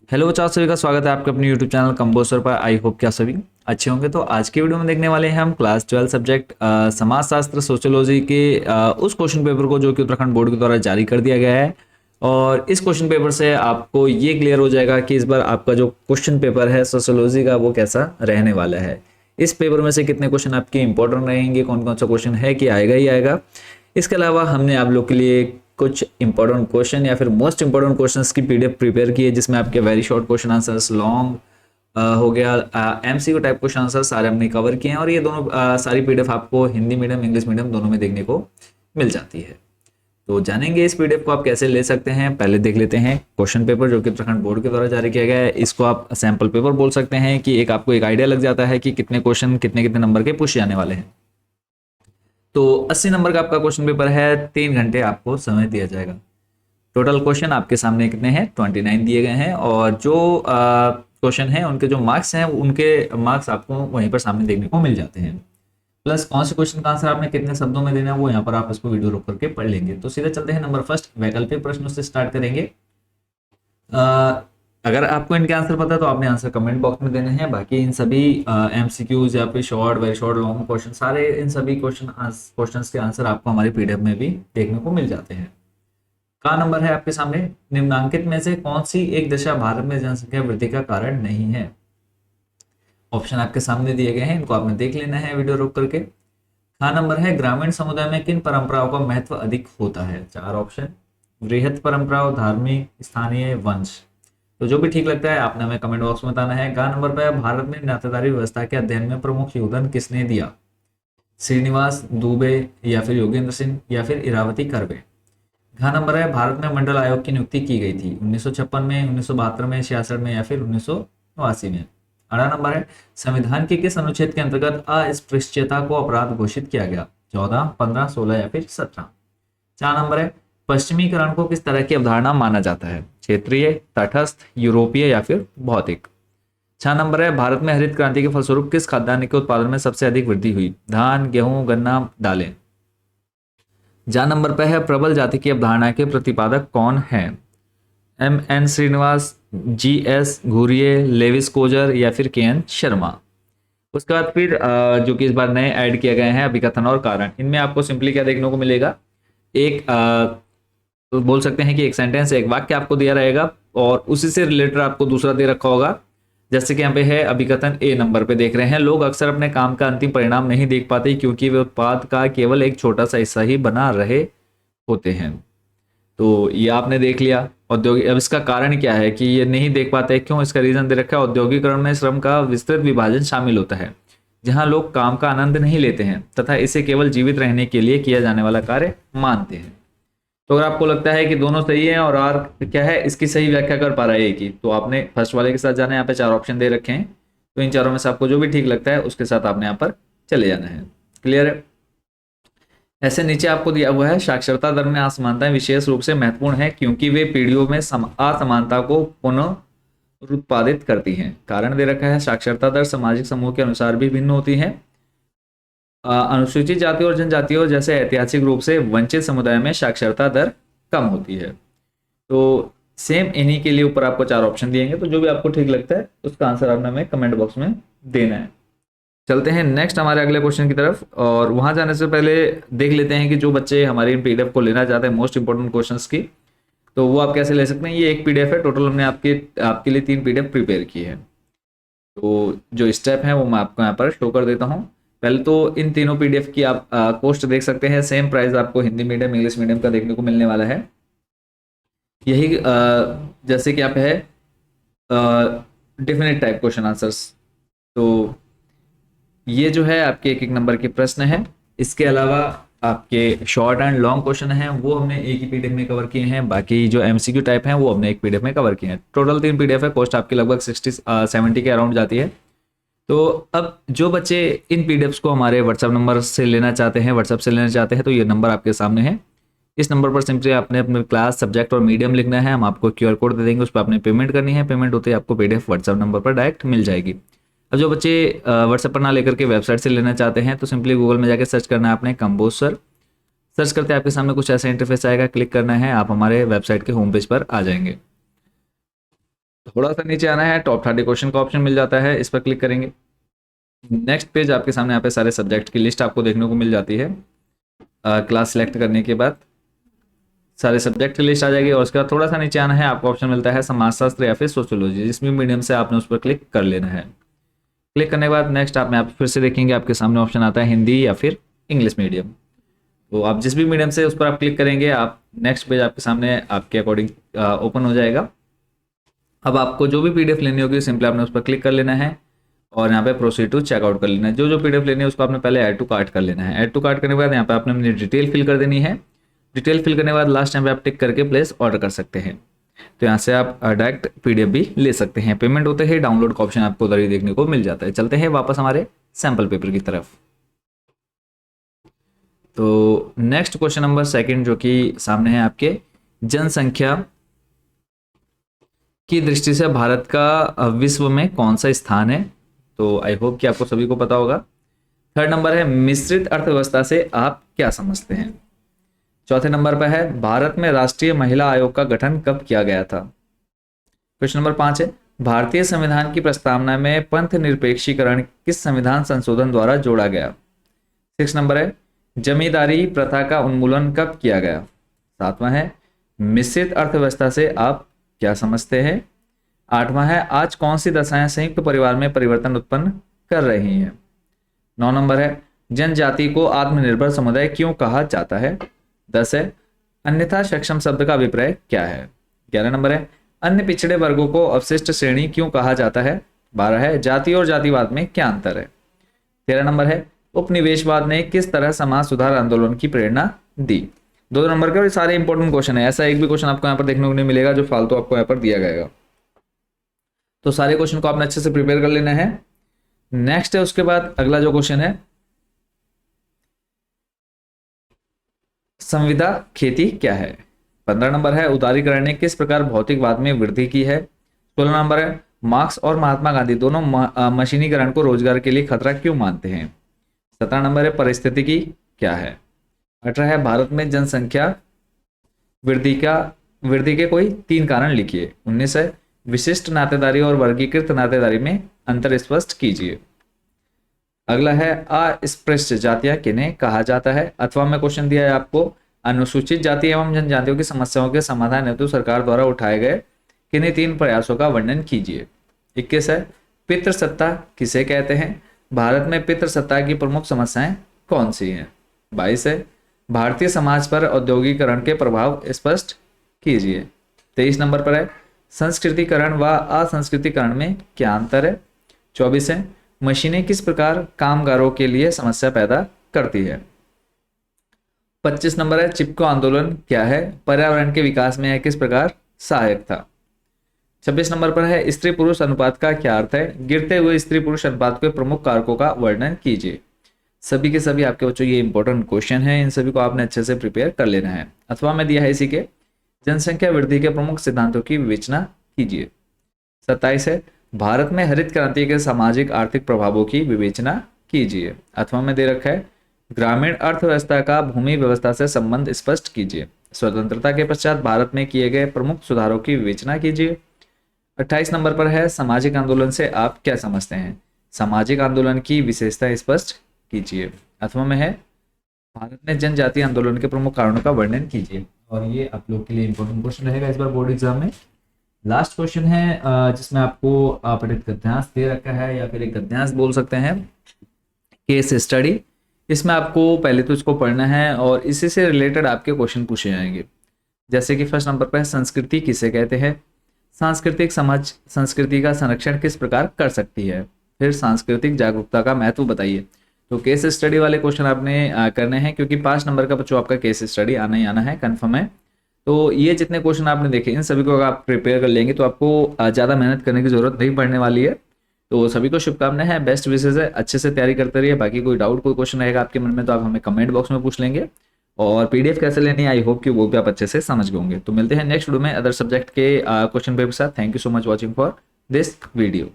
Hello बच्चों, आप सभी का स्वागत है आपके अपने यूट्यूब चैनल कंपोस्टर पर। आई होप कि आप सभी अच्छे होंगे। तो आज की वीडियो में देखने वाले हैं हम क्लास 12 सब्जेक्ट समाजशास्त्र सोशियोलॉजी के उस क्वेश्चन पेपर को जो कि उत्तराखंड बोर्ड के द्वारा जारी कर दिया गया है। और इस क्वेश्चन पेपर से आपको ये क्लियर हो जाएगा कि इस बार आपका जो क्वेश्चन पेपर है सोशियोलॉजी का वो कैसा रहने वाला है। इस पेपर में से कितने क्वेश्चन आपके इंपॉर्टेंट रहेंगे, कौन कौन सा क्वेश्चन है कि आएगा ही आएगा। इसके अलावा हमने आप लोग के लिए कुछ इंपॉर्टेंट क्वेश्चन या फिर मोस्ट इंपॉर्टेंट क्वेश्चंस की पीडीएफ प्रिपेयर की है, जिसमें आपके very short question answers, long हो गया, एमसीक्यू टाइप क्वेश्चन आंसर सारे हमने कवर किए हैं। और ये दोनों सारी पीडीएफ आपको हिंदी मीडियम इंग्लिश मीडियम दोनों में देखने को मिल जाती है। तो जानेंगे इस पीडीएफ को आप कैसे ले सकते हैं। पहले देख लेते हैं क्वेश्चन पेपर जो कि उत्तराखंड बोर्ड के द्वारा जारी किया गया है। इसको आप सैंपल पेपर बोल सकते हैं कि एक आपको एक आइडिया लग जाता है कि कितने क्वेश्चन कितने कितने नंबर के पूछे जाने वाले हैं। तो 80 नंबर का आपका क्वेश्चन पेपर है, 3 घंटे आपको समय दिया जाएगा। टोटल क्वेश्चन आपके सामने कितने हैं, 29 दिए गए हैं। और जो क्वेश्चन हैं उनके जो मार्क्स हैं उनके मार्क्स आपको वहीं पर सामने देखने को मिल जाते हैं। प्लस कौन से क्वेश्चन का आंसर आपने कितने शब्दों में देना है वो यहाँ पर आप इसको वीडियो रोक करके पढ़ लेंगे। तो सीधे चलते हैं नंबर फर्स्ट, वैकल्पिक प्रश्नों से स्टार्ट करेंगे। अगर आपको इनके आंसर पता है तो आपने आंसर कमेंट बॉक्स में देने हैं। बाकी इन सभी एमसीक्यूज या फिर short, very short, long question, सारे इन सभी क्वेश्चंस के आंसर आपको हमारी पीडीएफ में भी देखने को मिल जाते हैं। का नंबर है आपके सामने, निम्नांकित में से कौन सी एक दशा भारत में जनसंख्या वृद्धि का कारण नहीं है। ऑप्शन आपके सामने दिए गए हैं, इनको आपने देख लेना है वीडियो रोक करके। का नंबर है ग्रामीण समुदाय में किन परंपराओं का महत्व अधिक होता है। 4 ऑप्शन, वृहत परंपराओं, धार्मिक, स्थानीय, वंश। तो जो भी ठीक लगता है आपने हमें कमेंट बॉक्स में बताना है। गा नंबर पर भारत में नातेदारी व्यवस्था के अध्ययन में प्रमुख योगदान किसने दिया। श्रीनिवास दुबे या फिर योगेंद्र सिंह या फिर इरावती कर्वे। घा नंबर है भारत में मंडल आयोग की नियुक्ति की गई थी 1956 में, 1972 में, 66 में या फिर 1989 में। अगला नंबर है संविधान के किस अनुच्छेद के अंतर्गत अस्पृश्यता को अपराध घोषित किया गया। 14, 15, 16 या फिर 17। 4 नंबर है पश्चिमीकरण को किस तरह की अवधारणा माना जाता है। क्षेत्रीय, तटस्थ, यूरोपीय या फिर भौतिक। 6 नंबर है भारत में हरित क्रांति के फलस्वरूप किस खाद्यान्न के उत्पादन में सबसे अधिक वृद्धि हुई। धान, गेहूं, गन्ना, दालें। जा नंबर पर है प्रबल जाति की अवधारणा के प्रतिपादक कौन है। एम.एन. श्रीनिवास, जी.एस. घुरिये, लेविस कोजर या फिर के.एन. शर्मा। उसके बाद फिर जो कि इस बार नए ऐड किए गए हैं अभिकथन और कारण। इनमें आपको सिंपली क्या देखने को मिलेगा, एक तो बोल सकते हैं कि एक सेंटेंस, एक वाक्य आपको दिया रहेगा और उसी से रिलेटेड आपको दूसरा दे रखा होगा। जैसे कि यहाँ पे है अभिकथन ए नंबर पे देख रहे हैं, लोग अक्सर अपने काम का अंतिम परिणाम नहीं देख पाते क्योंकि वे उत्पाद का केवल एक छोटा सा हिस्सा ही बना रहे होते हैं। तो ये आपने देख लिया। औद्योगिक, अब इसका कारण क्या है कि ये नहीं देख पाते, क्यों, इसका रीजन दे रखा है औद्योगिकरण में श्रम का विस्तृत विभाजन शामिल होता है जहां लोग काम का आनंद नहीं लेते हैं तथा इसे केवल जीवित रहने के लिए किया जाने वाला कार्य मानते हैं। तो अगर आपको लगता है कि दोनों सही है और आर क्या है इसकी सही व्याख्या कर पा रहा है एक ही, तो आपने फर्स्ट वाले के साथ जाना है। यहाँ पे 4 ऑप्शन दे रखे हैं, तो इन चारों में से आपको जो भी ठीक लगता है उसके साथ आपने यहाँ पर चले जाना है। क्लियर है। ऐसे नीचे आपको दिया हुआ है साक्षरता दर में असमानताएं विशेष रूप से महत्वपूर्ण है क्योंकि वे पीढ़ियों में असमानता को पुनः उत्पादित करती हैं। कारण दे रखा है साक्षरता दर सामाजिक समूह के अनुसार भी भिन्न होती है। अनुसूचित जातियों और जनजातियों जैसे ऐतिहासिक रूप से वंचित समुदाय में साक्षरता दर कम होती है। तो सेम इन्हीं के लिए ऊपर आपको 4 ऑप्शन दिएंगे, तो जो भी आपको ठीक लगता है उसका आंसर आपने हमें कमेंट बॉक्स में देना है। चलते हैं नेक्स्ट हमारे अगले क्वेश्चन की तरफ, और वहां जाने से पहले देख लेते हैं कि जो बच्चे हमारी पीडीएफ को लेना चाहते हैं मोस्ट इंपॉर्टेंट क्वेश्चंस की, तो वो आप कैसे ले सकते हैं। ये एक पीडीएफ है, टोटल हमने आपके लिए 3 पीडीएफ प्रिपेयर की है। तो जो स्टेप है वो मैं आपको यहाँ पर शो कर देता हूँ। पहले तो इन तीनों पीडीएफ की आप कॉस्ट देख सकते हैं। सेम प्राइस आपको हिंदी मीडियम इंग्लिश मीडियम का देखने को मिलने वाला है। यही जैसे कि आप है डेफिनेट टाइप क्वेश्चन आंसर्स, तो ये जो है आपके एक नंबर के प्रश्न है। इसके अलावा आपके शॉर्ट एंड लॉन्ग क्वेश्चन हैं वो हमने एक ही पीडीएफ में कवर किए हैं। बाकी जो एमसीक्यू टाइप हैं वो हमने एक पीडीएफ में कवर किए हैं। टोटल 3 पीडीएफ है, कॉस्ट आपकी लगभग 60-70 के अराउंड जाती है। तो अब जो बच्चे इन पीडीएफ्स को हमारे व्हाट्सएप नंबर से लेना चाहते हैं, व्हाट्सएप से लेना चाहते हैं, तो ये नंबर आपके सामने है। इस नंबर पर सिंपली आपने अपने क्लास, सब्जेक्ट और मीडियम लिखना है। हम आपको क्यूआर कोड दे देंगे, उस पर आपने पेमेंट करनी है। पेमेंट होते ही आपको पीडीएफ व्हाट्सएप नंबर पर डायरेक्ट मिल जाएगी। अब जो बच्चे व्हाट्सएप पर ना लेकर के वेबसाइट से लेना चाहते हैं तो सिंपली गूगल में जाकर सर्च करना है आपने कंपोस्टर। सर्च करते आपके सामने कुछ ऐसा इंटरफेस आएगा, क्लिक करना है, आप हमारे वेबसाइट के होम पेज पर आ जाएंगे। थोड़ा सा नीचे आना है, टॉप 30 क्वेश्चन का ऑप्शन मिल जाता है, इस पर क्लिक करेंगे। नेक्स्ट पेज आपके सामने यहाँ पे सारे सब्जेक्ट की लिस्ट आपको देखने को मिल जाती है। क्लास सेलेक्ट करने के बाद सारे सब्जेक्ट की लिस्ट आ जाएगी और उसके बाद थोड़ा सा नीचे आना है, आपको ऑप्शन मिलता है समाजशास्त्र या फिर सोशियोलॉजी, जिस भी मीडियम से आपने उस पर क्लिक कर लेना है। क्लिक करने के बाद नेक्स्ट आप में आप फिर से देखेंगे आपके सामने ऑप्शन आता है हिंदी या फिर इंग्लिश मीडियम। तो आप जिस भी मीडियम से उस पर आप क्लिक करेंगे, आप नेक्स्ट पेज आपके सामने आपके अकॉर्डिंग ओपन हो जाएगा। अब आपको जो भी पीडीएफ लेनी होगी सिंपली आपने उस पर क्लिक कर लेना है और यहाँ पे प्रोसीड टू चेकआउट कर लेना है। जो जो पीडीएफ लेनी है उसको आपने पहले ऐड टू कार्ट कर लेना है। ऐड टू कार्ट करने के बाद यहाँ पे आपने अपनी डिटेल फिल कर देनी है। डिटेल फिल करने के बाद लास्ट टाइम पे आप टिक करके प्लेस ऑर्डर कर सकते हैं। तो यहाँ से आप डायरेक्ट पीडीएफ भी ले सकते हैं। पेमेंट होते ही डाउनलोड का ऑप्शन आपको उधर ही देखने को मिल जाता है। चलते हैं वापस हमारे सैंपल पेपर की तरफ। तो नेक्स्ट क्वेश्चन नंबर 2 जो कि सामने है आपके, जनसंख्या की दृष्टि से भारत का विश्व में कौन सा स्थान है? तो आई होप कि आपको सभी को पता होगा। 3rd नंबर है मिश्रित अर्थव्यवस्था से आप क्या समझते हैं? 4थे नंबर पर है भारत में राष्ट्रीय महिला आयोग का गठन कब किया गया था? क्वेश्चन नंबर 5 है भारतीय संविधान की प्रस्तावना में पंथ निरपेक्षीकरण किस संविधान संशोधन द्वारा जोड़ा गया? 6 नंबर है जमींदारी प्रथा का उन्मूलन कब किया गया? 7वां है मिश्रित अर्थव्यवस्था से आप क्या समझते हैं? 8वां है आज कौन सी दशाएं संयुक्त परिवार में परिवर्तन उत्पन्न कर रही हैं? 9 नंबर है जनजाति को आत्मनिर्भर समुदाय क्यों कहा जाता है? 10 है अन्यथा सक्षम शब्द का अभिप्राय क्या है? 11 नंबर है अन्य पिछड़े वर्गों को अवशिष्ट श्रेणी क्यों कहा जाता है? 12 है जाति और जातिवाद में क्या अंतर है? 13 नंबर है उपनिवेशवाद ने किस तरह समाज सुधार आंदोलन की प्रेरणा दी? 2 नंबर के और सारे इंपॉर्टेंट क्वेश्चन है। ऐसा एक भी क्वेश्चन आपको यहाँ पर देखने को नहीं मिलेगा जो फालतू आपको यहाँ पर दिया गया। तो सारे क्वेश्चन को आपने अच्छे से प्रिपेयर कर लेना है। नेक्स्ट है उसके बाद अगला जो क्वेश्चन है, संविदा खेती क्या है? 15 नंबर है उदारीकरण ने किस प्रकार भौतिकवाद में वृद्धि की है? 16 नंबर है मार्क्स और महात्मा गांधी दोनों मशीनीकरण को रोजगार के लिए खतरा क्यों मानते हैं? 17 नंबर है परिस्थितिकी क्या है? 18 है भारत में जनसंख्या वृद्धि के कोई 3 कारण लिखिए। 19 है विशिष्ट नातेदारी और वर्गीकृत नातेदारी में अंतर स्पष्ट कीजिए। अगला है अस्पृश्य जातियां किन्हें कहा जाता है? अथवा में क्वेश्चन दिया है आपको अनुसूचित जाति एवं जनजातियों की समस्याओं के समाधान हेतु सरकार द्वारा उठाए गए किन्हीं 3 प्रयासों का वर्णन कीजिए। 21 है पितृसत्ता किसे कहते हैं? भारत में पितृसत्ता की प्रमुख समस्याएं कौन सी हैं? 22 है भारतीय समाज पर औद्योगिकरण के प्रभाव स्पष्ट कीजिए। 23 नंबर पर है संस्कृतिकरण व असंस्कृतिकरण में क्या अंतर है? 24 है मशीनें किस प्रकार कामगारों के लिए समस्या पैदा करती है? 25 नंबर है चिपको आंदोलन क्या है? पर्यावरण के विकास में यह किस प्रकार सहायक था? 26 नंबर पर है स्त्री पुरुष अनुपात का क्या अर्थ है? गिरते हुए स्त्री पुरुष अनुपात के प्रमुख कारकों का वर्णन कीजिए। सभी के सभी आपके बच्चों ये इंपॉर्टेंट क्वेश्चन है, इन सभी को आपने अच्छे से प्रिपेयर कर लेना है। अथवा में दिया है इसी के जनसंख्या वृद्धि के प्रमुख सिद्धांतों की विवेचना कीजिए। 27 है भारत में हरित क्रांति के सामाजिक आर्थिक प्रभावों की विवेचना कीजिए। अथवा में दे रखा है ग्रामीण अर्थव्यवस्था का भूमि व्यवस्था से संबंध स्पष्ट कीजिए। स्वतंत्रता के पश्चात भारत में किए गए प्रमुख सुधारों की विवेचना कीजिए। 28 नंबर पर है सामाजिक आंदोलन से आप क्या समझते हैं? सामाजिक आंदोलन की विशेषता स्पष्ट कीजिए। अथवा में है भारत में जनजातीय आंदोलन के प्रमुख कारणों का वर्णन कीजिए। और ये आप लोग के लिए इंपॉर्टेंट क्वेश्चन रहेगा इस बार बोर्ड एग्जाम में। लास्ट क्वेश्चन है जिसमें आपको आप एक गद्यांश दे रखा है या फिर एक गद्यांश बोल सकते हैं, केस स्टडी। इसमें आपको पहले तो इसको पढ़ना है और इसी से रिलेटेड आपके क्वेश्चन पूछे जाएंगे। जैसे कि फर्स्ट नंबर पर संस्कृति किसे कहते हैं? सांस्कृतिक समझ संस्कृति का संरक्षण किस प्रकार कर सकती है? फिर सांस्कृतिक जागरूकता का महत्व बताइए। तो केस स्टडी वाले क्वेश्चन आपने करने हैं क्योंकि 5 नंबर का बच्चों आपका केस स्टडी आना ही आना है, कंफर्म है। तो ये जितने क्वेश्चन आपने देखे इन सभी को अगर आप प्रिपेयर कर लेंगे तो आपको ज़्यादा मेहनत करने की जरूरत नहीं पड़ने वाली है। तो सभी को शुभकामनाएं हैं, बेस्ट विशेष है, अच्छे से तैयारी करते रहिए। बाकी कोई डाउट कोई क्वेश्चन रहेगा आपके मन में तो आप हमें कमेंट बॉक्स में पूछ लेंगे। और पीडीएफ कैसे लेनी है आई होप कि वो भी आप अच्छे से समझ गए होंगे। तो मिलते हैं नेक्स्ट वीडियो में अदर सब्जेक्ट के क्वेश्चन पेपर के साथ। Thank you so much watching for this video.